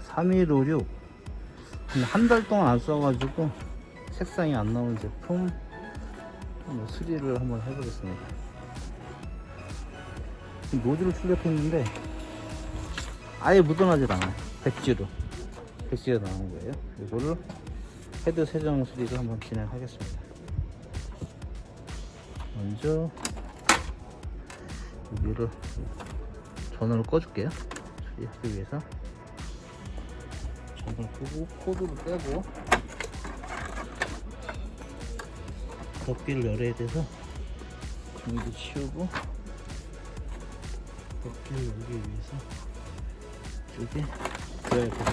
3156. 한 달 동안 안 써가지고 색상이 안 나오는 제품 수리를 한번 해보겠습니다. 노즐을 출력했는데 아예 묻어나질 않아요. 백지로 나온 거예요. 이거를 헤드 세정 수리를 한번 진행하겠습니다. 먼저 여기를 전원을 꺼줄게요. 수리하기 위해서 전원을 끄고 코드를 떼고 덮개를 열어야 돼서 종이도 치우고 덮개를 열기 위해서 이쪽에 들어야 돼요.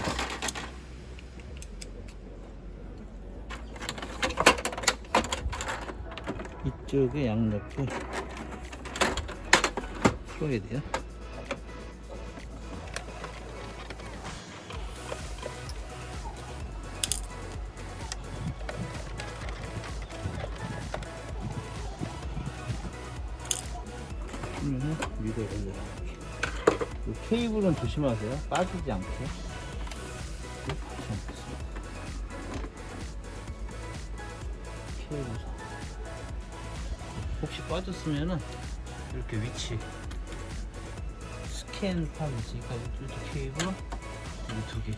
이쪽에 양옆에 풀어야 돼요. 풀면은 위로 올려요. 케이블은 조심하세요. 빠지지 않게. 케이블 혹시 빠졌으면은 이렇게 위치 스캔판 있으니까 이쪽 케이블 여기 두 개.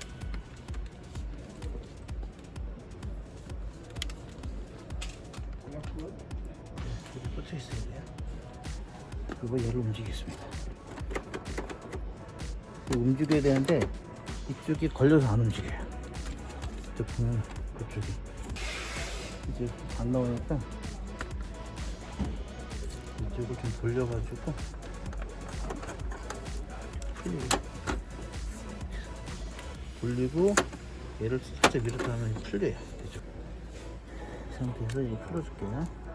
여기 꽂혀 있어야 돼요. 그리고 얘를 움직이겠습니다. 움직여야 되는데 이쪽이 걸려서 안 움직여요. 이쪽 보면 그쪽이 이제 안 나오니까 이쪽을 좀 돌려가지고 돌리고 얘를 살짝 밀었다 하면 풀려요. 이쪽 이 상태에서 이거 풀어줄게요.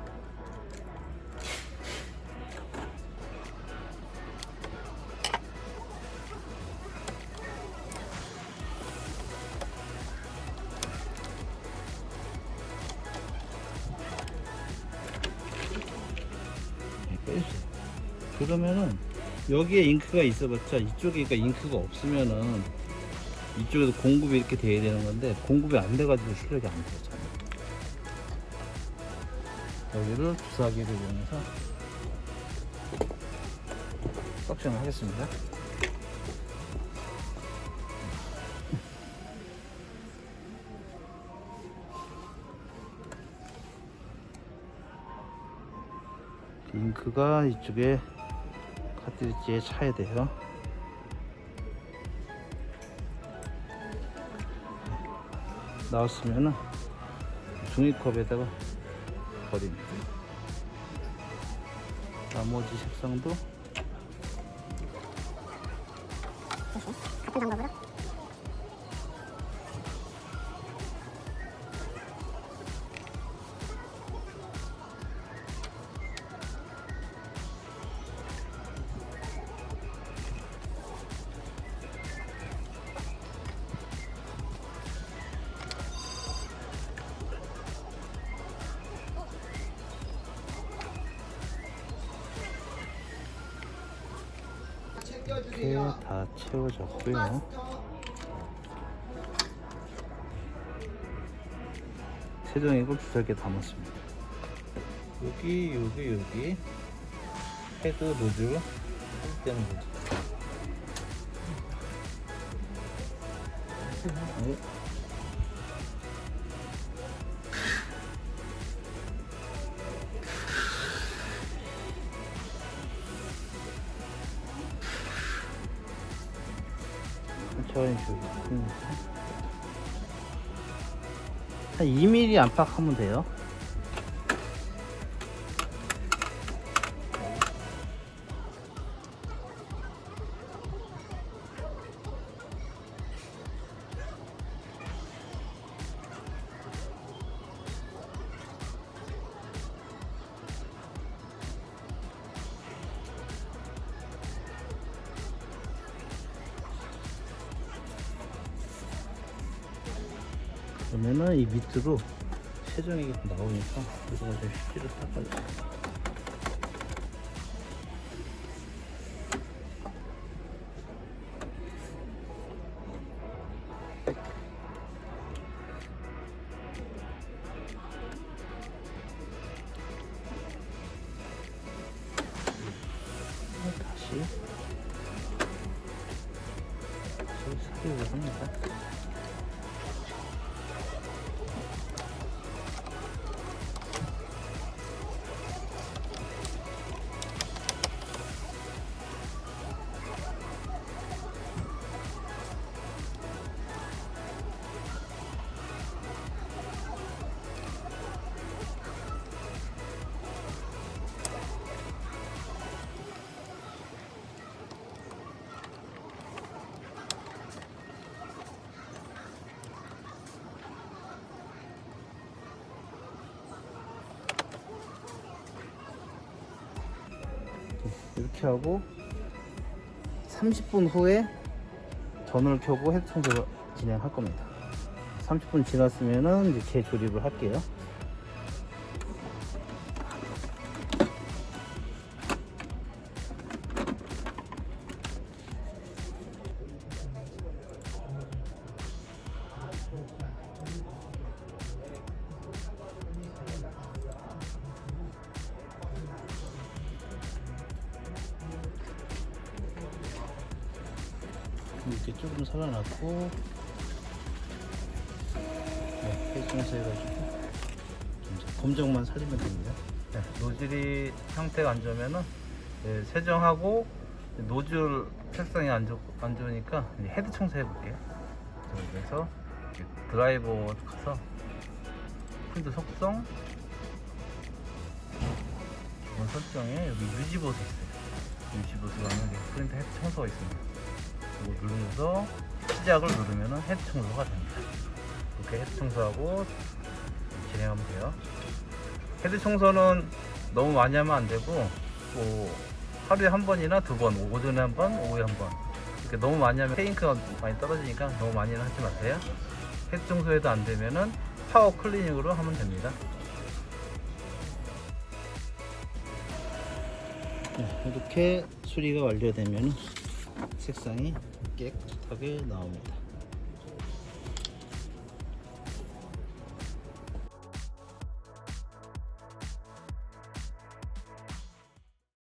그러면은 여기에 잉크가 있어봤자 이쪽에 잉크가 없으면은 이쪽에도 공급이 이렇게 돼야 되는 건데 공급이 안 돼가지고 출력이 안 되잖아요. 여기를 주사기를 이용해서 석션을 하겠습니다. 잉크가 이쪽에 카트리지에 차야 돼요. 나왔으면은 종이컵에다가 버립니다. 나머지 색상도 같은 방법으로 이렇게 다 채워졌고요. 세정액을 주사기에 담았습니다. 여기 헤드 노즐 때는 거죠. 네. 천천히 한 2mm 안팎하면 돼요. 그러면은 이 밑으로 세정액이 나오니까 이거 좀 휴지를 닦아주세요. 습격을 합니다. 이렇게 하고 30분 후에 전원을 켜고 헤드 청소를 진행할 겁니다. 30분 지났으면은 이제 재조립을 할게요. 이렇게 조금 살아났고, 네, 헤드 청소해가지고 검정만 살리면 됩니다. 네, 노즐이 상태가 안 좋으면은 네, 세정하고 노즐 색상이 안 좋으니까 이제 헤드 청소해 볼게요. 그래서 드라이버 가서 필드 속성 기본 설정에 여기 유지보수 있어요. 유지보수가 하는 게 프린터 헤드 청소가 있습니다. 이거 누르면서 시작을 누르면 헤드 청소가 됩니다. 이렇게 헤드 청소하고 진행하면 돼요. 헤드 청소는 너무 많이 하면 안 되고, 뭐 하루에 한 번이나 두 번, 오전에 한 번, 오후에 한 번. 이렇게 너무 많이 하면 페인트가 많이 떨어지니까 너무 많이는 하지 마세요. 헤드 청소해도 안 되면은 파워 클리닝으로 하면 됩니다. 이렇게 수리가 완료되면 색상이 깨끗하게 나옵니다.